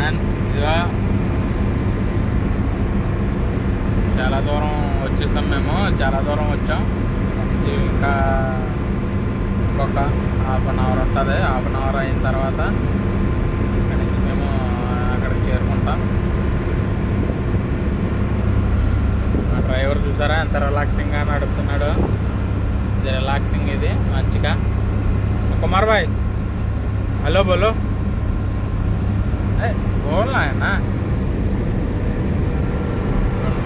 Friends ఇదిగా చాలా దూరం వచ్చేసాం మేము, చాలా దూరం వచ్చాం. ఇంకా ఇంకొక హాఫ్ అన్ అవర్ ఉంటుంది. హాఫ్ అన్ అవర్ అయిన తర్వాత ఇక్కడి నుంచి మేము అక్కడికి చేరుకుంటాం. మా డ్రైవర్ చూసారా ఎంత రిలాక్సింగ్గా నడుపుతున్నాడు. ఇది రిలాక్సింగ్, ఇది మంచిగా. కుమార్ భాయ్ హలో బోలో బోల్నా అన్న.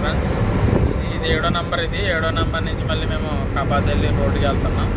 ఫ్రెండ్స్ ఇది 7వ నంబర్. ఇది 7వ నంబర్ నుంచి మళ్ళీ మేము కబాదెల్లి రోడ్డుకి వెళ్తున్నాం.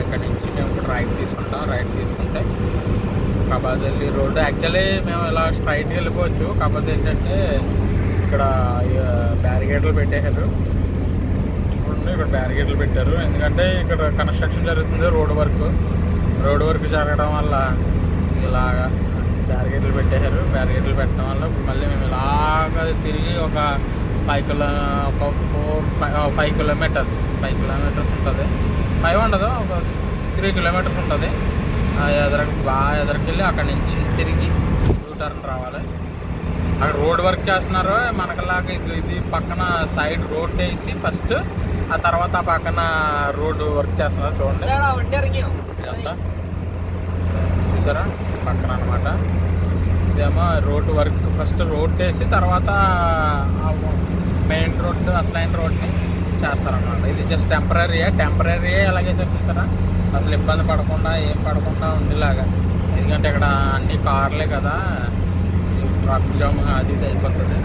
ఇక్కడ నుంచి మేము ఇప్పుడు రైట్ తీసుకుంటాం. రైట్ తీసుకుంటే కబాదెల్లి రోడ్డు. యాక్చువల్లీ మేము ఇలా స్ట్రైట్కి వెళ్ళిపోవచ్చు. కాకపోతే ఏంటంటే ఇక్కడ బ్యారికేడ్లు పెట్టేశారు. చూడండి ఇక్కడ బ్యారికేడ్లు పెట్టారు. ఎందుకంటే ఇక్కడ కన్స్ట్రక్షన్ జరుగుతుంది, రోడ్డు వర్క్ జరగడం వల్ల ఇలాగా బ్యారికేడ్లు పెట్టేశారు. బ్యారికేడ్లు పెట్టడం వల్ల మళ్ళీ మేము ఇలాగ తిరిగి ఒక 5 కిలోమీటర్స్ ఉంటుంది. 5 ఉండదు, ఒక 3 కిలోమీటర్స్ ఉంటుంది. ఎదరికెళ్ళి అక్కడి నుంచి తిరిగి యూటర్న్ రావాలి. అక్కడ రోడ్ వర్క్ చేస్తున్నారు మనకలాగా. ఇది పక్కన సైడ్ రోడ్ వేసి ఫస్ట్, ఆ తర్వాత ఆ పక్కన రోడ్డు వర్క్ చేస్తున్నారు. చూడండి ఇదంతా చూసారా పక్కన అనమాట. ఇదేమో రోడ్ వర్క్, ఫస్ట్ రోడ్ వేసి తర్వాత మెయిన్ రోడ్డు అసలైన రోడ్ని చేస్తారన్నమాట. ఇది జస్ట్ టెంపరీ ఎలాగే సార్ చూసారా. అసలు ఇబ్బంది పడకుండా ఏం పడకుండా ఉండేలాగా. ఎందుకంటే ఇక్కడ అన్ని కార్లే కదా, ట్రాఫిక్ జామ్ అది ఇది అయిపోతుంది.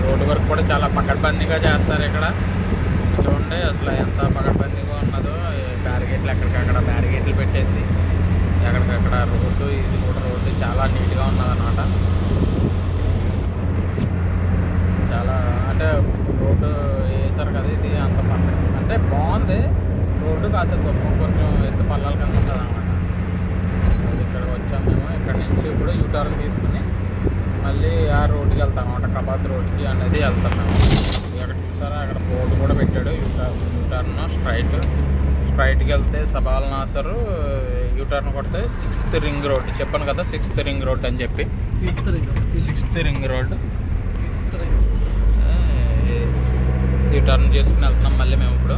రోడ్డు వర్క్ కూడా చాలా పకడ్బందీగా చేస్తారు ఇక్కడ. చూడండి అసలు ఎంత పకడ్బందీగా ఉన్నదో. బ్యారిగేట్లు ఎక్కడికక్కడ బ్యారిగేట్లు పెట్టేసి ఎక్కడికక్కడ రోడ్డు, ఇది కూడా రోడ్డు చాలా నీట్గా ఉన్నదన్నమాట. చాలా అంటే రోడ్డు వేసారు కదా, ఇది అంత పర్ఫెక్ట్ అంటే బాగుంది. రోడ్డు కాదు కొంచెం ఎత్తు పల్లాల కింద ఉంటుంది అన్నమాట. ఇక్కడికి వచ్చాం మేము. ఇక్కడ నుంచి ఇప్పుడు యూటర్న్ తీసుకుని మళ్ళీ ఆ రోడ్డుకి వెళ్తాం అన్నమాట. కబాద్ రోడ్డుకి అనేది వెళ్తాం మేము. అక్కడ చూసారా అక్కడ బోర్డు కూడా పెట్టాడు. యూటర్న్ స్ట్రైట్కి వెళ్తే సబాల్ నాసరు, యూటర్న్ కొడితే 6th రింగ్ రోడ్డు. చెప్పాను కదా 6th రింగ్ రోడ్డు అని చెప్పి. 6th రింగ్ రోడ్డు యూటర్న్ చేసుకుని వెళ్తున్నాం మళ్ళీ మేము ఇప్పుడు.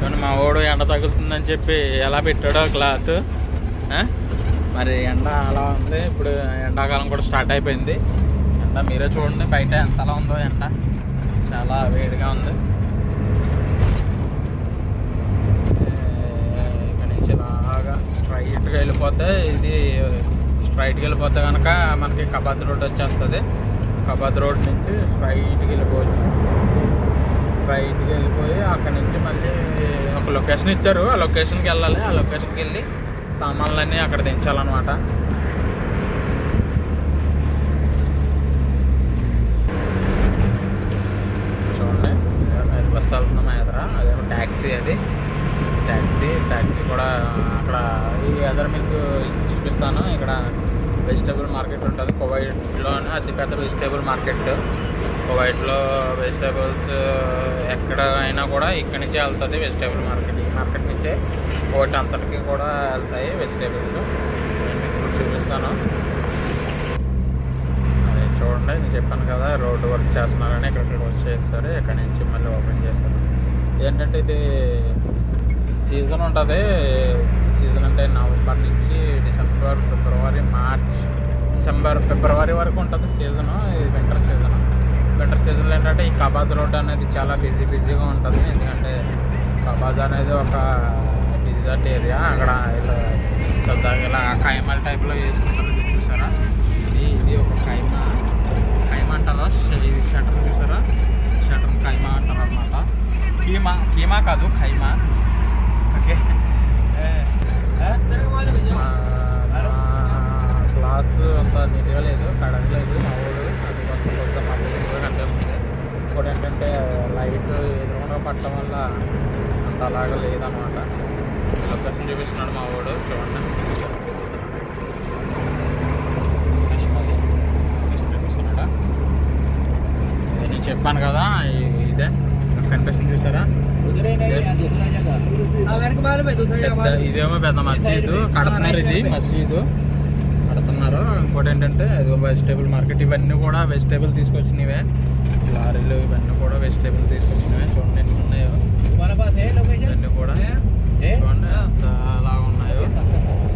కానీ మా వాడు ఎండ తగులుతుందని చెప్పి ఎలా పెట్టాడో క్లాత్. మరి ఎండ అలా ఉంది. ఇప్పుడు ఎండాకాలం కూడా స్టార్ట్ అయిపోయింది. ఎండ మీరే చూడండి బయట ఎంతలా ఉందో. ఎండ చాలా వేడిగా ఉంది. ఇక్కడ నుంచి ఇలాగా స్ట్రైట్గా వెళ్ళిపోతే కనుక మనకి కబాద్ రోడ్ వచ్చేస్తుంది. కబాద్ రోడ్ నుంచి స్ట్రైట్గా వెళ్ళిపోవచ్చు. స్ట్రైట్గా వెళ్ళిపోయి అక్కడి నుంచి మళ్ళీ ఒక లొకేషన్ ఇచ్చారు, ఆ లొకేషన్కి వెళ్ళాలి. ఆ లొకేషన్కి వెళ్ళి సామాన్లన్నీ అక్కడ దించాలన్నమాట. చూడండి బస్సు వెళ్తున్నాం ఎదురా, అదేమో ట్యాక్సీ. అది ట్యాక్సీ కూడా అక్కడ ఈ ఎదురు మీకు చూపిస్తాను. ఇక్కడ వెజిటేబుల్ మార్కెట్ ఉంటుంది కువైట్లోనే, అతిపెద్ద వెజిటేబుల్ మార్కెట్. కువైట్లో వెజిటేబుల్స్ ఎక్కడ అయినా కూడా ఇక్కడి నుంచే వెళ్తుంది వెజిటేబుల్ మార్కెట్. ఈ మార్కెట్ నుంచే కువైట్ అంతటికి కూడా వెళ్తాయి వెజిటేబుల్స్. నేను మీకు చూపిస్తాను. అదే చూడండి, నేను చెప్పాను కదా రోడ్డు వర్క్ చేస్తున్నారని. ఇక్కడ వర్క్ చేస్తారు, ఇక్కడ నుంచి మళ్ళీ ఓపెన్ చేస్తారు. ఏంటంటే ఇది సీజన్ ఉంటుంది. సీజన్ అంటే నవంబర్ నుంచి డిసెంబర్, ఫిబ్రవరి, మార్చ్, ఫిబ్రవరి వరకు ఉంటుంది సీజను. ఇది వింటర్ సీజన్లో ఏంటంటే ఈ కబాద్ రోడ్ అనేది చాలా బిజీగా ఉంటుంది. ఎందుకంటే కబాద్ అనేది ఒక డిజర్ట్ ఏరియా. అక్కడ ఇలా ఖైమాల టైప్లో వేసుకుంటారు. చూసారా ఇది ఒక ఖైమా అంటారా. ఇది షటర్ చూసారా, షటర్ ఖైమా అంటారు అనమాట. కీమా కాదు ఖైమా. క్లాస్ అంత నీట్గా లేదు, కడగలేదు మా ఊరు, అందుకోసం కొంచెం మళ్ళీ నీట్గా కనిపిస్తుంది. ఇంకోటి ఏంటంటే లైట్ ఎదురుగా పట్టడం వల్ల అంత అలాగా లేదనమాట. లొకేషన్ చూపిస్తున్నాడు మా ఊడు, చూడండి. చూపిస్తున్నాడా? అదే నేను చెప్పాను కదా, ఇదే కనిపిస్తుంది చూసారా? ఇదేమో పెద్ద మసీదు కడుతున్నారు, ఇది మసీదు కడుతున్నారు. ఇంకోటి ఏంటంటే అది వెజిటేబుల్ మార్కెట్. ఇవన్నీ కూడా వెజిటేబుల్ తీసుకొచ్చినవే, లారీలు ఇవన్నీ కూడా వెజిటేబుల్ తీసుకొచ్చినవే. చూడండి ఎన్ని ఉన్నాయో ఇవన్నీ కూడా, చూడండి అలా ఉన్నాయో.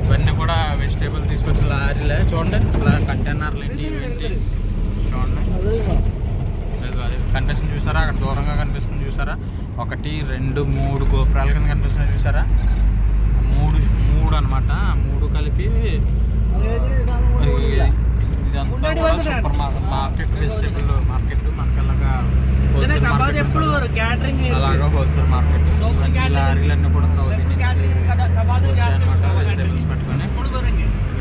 ఇవన్నీ కూడా వెజిటేబుల్ తీసుకొచ్చిన లారీలే. చూడండి అసలు కంటైనర్లు ఏంటి ఇవేంటి చూడండి. కనిపిస్తుంది చూసారా? అక్కడ దూరంగా కనిపిస్తుంది చూసారా? 1, 2, 3 గోపురాల కింద కనిపిస్తున్నాయి చూసారా? మూడు అనమాట. 3 కలిపి ఇదంతా కూడా సూపర్ మార్కెట్, వెజిటేబుల్ మార్కెట్. మనకలాగా హోల్సేల్ మార్కెట్, అలాగా హోల్సేల్ మార్కెట్. లారీలన్నీ కూడా సౌదీ నుంచి వచ్చాయన్నమాట వెజిటేబుల్స్ పట్టుకొని.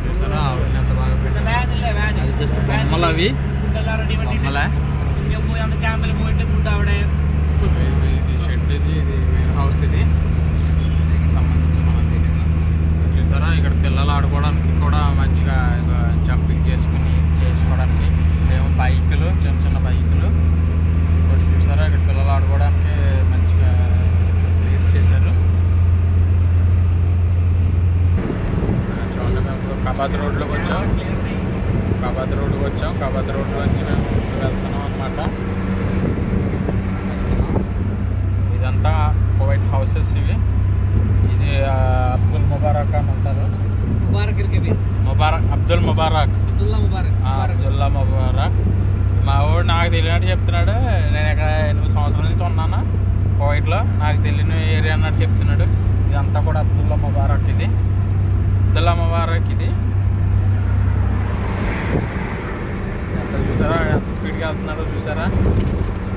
చూసారా ఎంత బాగా పెట్టారు. అది జస్ట్ బొమ్మలు, అవి బొమ్మలే. ఇది షెడ్, ఇది వేర్ హౌస్, ఇది దీనికి సంబంధించి మనం తెలియదు. చూసారా ఇక్కడ పిల్లలు ఆడుకోవడానికి కూడా మంచిగా జంపింగ్ చేసుకుని చేసుకోవడానికి ఏమో బైకులు, చిన్న చిన్న బైకులు. ఇప్పుడు చూసారా ఇక్కడ పిల్లలు ఆడుకోవడానికి మంచిగా ప్లేస్ చేశారు. చూడండి మేము కబాద్ రోడ్లోకి వచ్చాం. కబాద్ రోడ్కి వచ్చాం. కబాద్ రోడ్లో నుంచి మేము వెళ్తున్నాం అన్నమాట. ఇదంతా కువైట్ హౌసెస్ ఇవి. ఇది అబ్దుల్ ముబారక్ అని అంటారు. అబ్దుల్ ముబారక్. మా వాడు నాకు తెలియనట్టు చెప్తున్నాడు. నేను ఇక్కడ 8 సంవత్సరాల నుంచి ఉన్నాను కువైట్లో, నాకు తెలియని ఏరియా అన్నట్టు చెప్తున్నాడు. ఇదంతా కూడా అబ్దుల్లా ముబారక్. ఇది అబ్దుల్లా ముబారక్. ఇది ఎంత చూసారా ఎంత స్పీడ్గా వెళ్తున్నాడో చూసారా?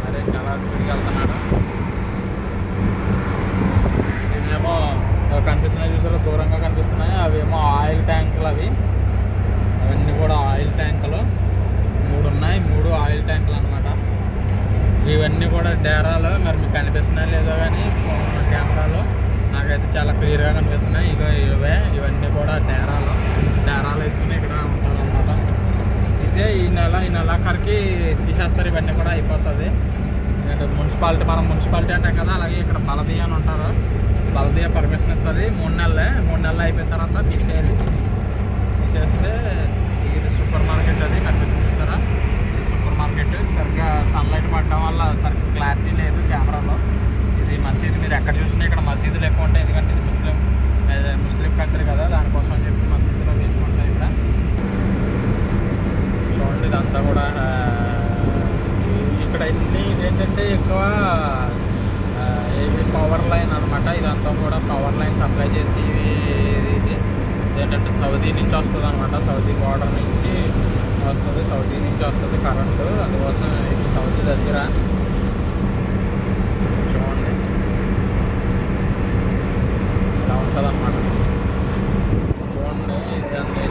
అరే చాలా స్పీడ్గా వెళ్తున్నాడు. ఇవేమో కనిపిస్తున్నాయి చూసారా? దూరంగా కనిపిస్తున్నాయి. అవేమో ఆయిల్ ట్యాంకులు. అవన్నీ కూడా ఆయిల్ ట్యాంకులు 3 ఉన్నాయి. 3 ఆయిల్ ట్యాంకులు అనమాట. ఇవన్నీ కూడా డేరాలు. మరి మీకు కనిపిస్తున్నాయి లేదో కానీ కెమెరాలో నాకైతే చాలా క్లియర్గా కనిపిస్తున్నాయి. ఇవన్నీ కూడా డేరాలు వేసుకుని ఇక్కడ ఉంటారన్నమాట. ఇదే ఈ నెలాఖరికి తీసేస్తారు. ఇవన్నీ కూడా అయిపోతుంది. మున్సిపాలిటీ, మనం మున్సిపాలిటీ అంటాం కదా, అలాగే ఇక్కడ బలదియా అని ఉంటారు. బలదియా పర్మిషన్ ఇస్తుంది 3 నెలలు అయిపోయిన తర్వాత తీసేస్తే ఇది సూపర్ మార్కెట్. అది కనిపిస్తుంది చూసారా? ఇది సూపర్ మార్కెట్. సరిగ్గా సన్లైట్ పడడం వల్ల సరిగ్గా క్లారిటీ లేదు కెమెరాలో. ఇది మసీదు. మీరు ఎక్కడ చూసినా ఇక్కడ మసీదులు ఎక్కువ ఉంటాయి, ఎందుకంటే ఇది ముస్లిం కంట్రీ కదా, దానికోసం అని చెప్పి మసీదులో తీసుకుంటాయి ఇక్కడ. చూడండి ఇదంతా కూడా ఇక్కడ ఇదేంటంటే ఎక్కువ ఇది పవర్ లైన్ అనమాట. ఇదంతా కూడా పవర్ లైన్ సప్లై చేసి ఇది ఏంటంటే సౌదీ నుంచి వస్తుంది అనమాట. సౌదీ బార్డర్ నుంచి వస్తుంది కరెంటు. అందుకోసం సౌదీ దగ్గర చూడండి ఇలా ఉంటుంది అనమాట. చూడండి దాన్ని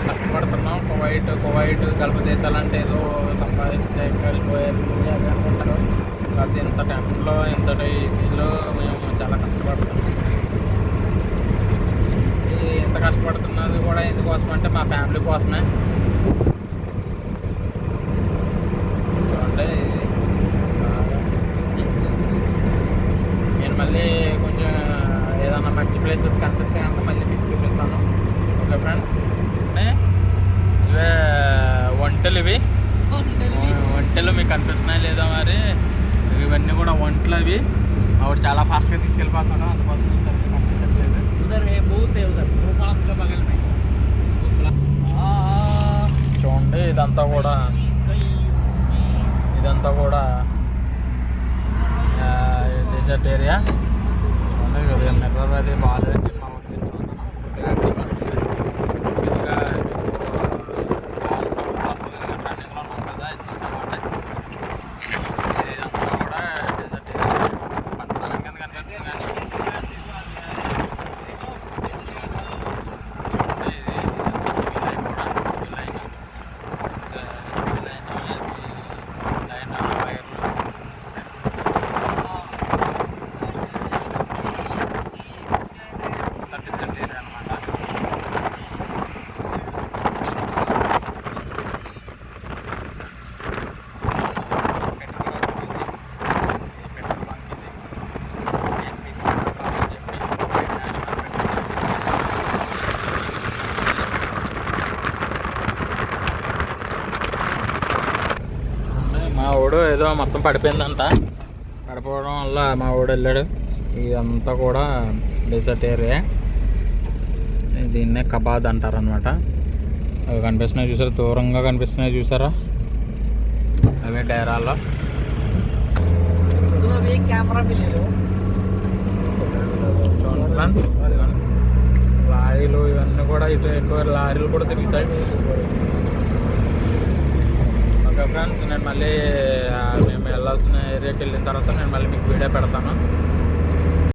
కష్టపడుతున్నాం. కువైట్ గల్ఫ్ దేశాలంటే ఏదో సంపాదిస్తే వెళ్ళిపోయారు అది అనుకుంటారు. కాకపోతే ఇంత టైంలో ఇంతటి దీనిలో మేము చాలా కష్టపడుతున్నాం. ఇంత కష్టపడుతున్నది కూడా ఎందుకోసం అంటే మా ఫ్యామిలీ కోసమే. చూడండి నేను మళ్ళీ కొంచెం ఏదన్నా మంచి ప్లేసెస్ కనిపిస్తే కనుక మళ్ళీ మీకు చూపిస్తాను. ఓకే ఫ్రెండ్స్, ఇవే వంటలు. వంటలు మీకు కనిపిస్తున్నాయి లేదా మరి? ఇవన్నీ కూడా వంటలు. అవి ఆవిడ చాలా ఫాస్ట్గా తీసుకెళ్ళిపోతున్నాడు, అందుకోసం సరిగ్గా కనిపించట్లేదు. చూడండి ఇదంతా కూడా డెజర్ట్ ఏరియా. చూడండి మిర్రర్ అది బాగాలేదని చెప్పి మా ఊరికి తెచ్చుకున్నాను. క్లారిటీ వస్తుంది. కొద్దిగా రన్నింగ్లో ఉన్నాం కదా, అడ్జస్ట్ అవ్వండి. ఇదంతా కూడా డెజర్ట్ ఏరియా. పట్టణాల కింద కనిపిస్తుంది కానీ ఏదో మొత్తం పడిపోయిందంట. పడిపోవడం వల్ల మా వాడు వెళ్ళాడు. ఇదంతా కూడా డెజర్ట్ ఏరియా. దీన్నే కబాద్ అంటారనమాట. అవి కనిపిస్తున్నాయి చూసారా, దూరంగా కనిపిస్తున్నాయి చూసారా, అవే డైరాల్లో. లారీలు ఇవన్నీ కూడా ఇటు ఎక్కువ లారీలు కూడా తిరుగుతాయి. ఓకే ఫ్రెండ్స్, నేను మళ్ళీ మేము వెళ్ళాల్సిన ఏరియాకి వెళ్ళిన తర్వాత నేను మళ్ళీ మీకు వీడియో పెడతాను.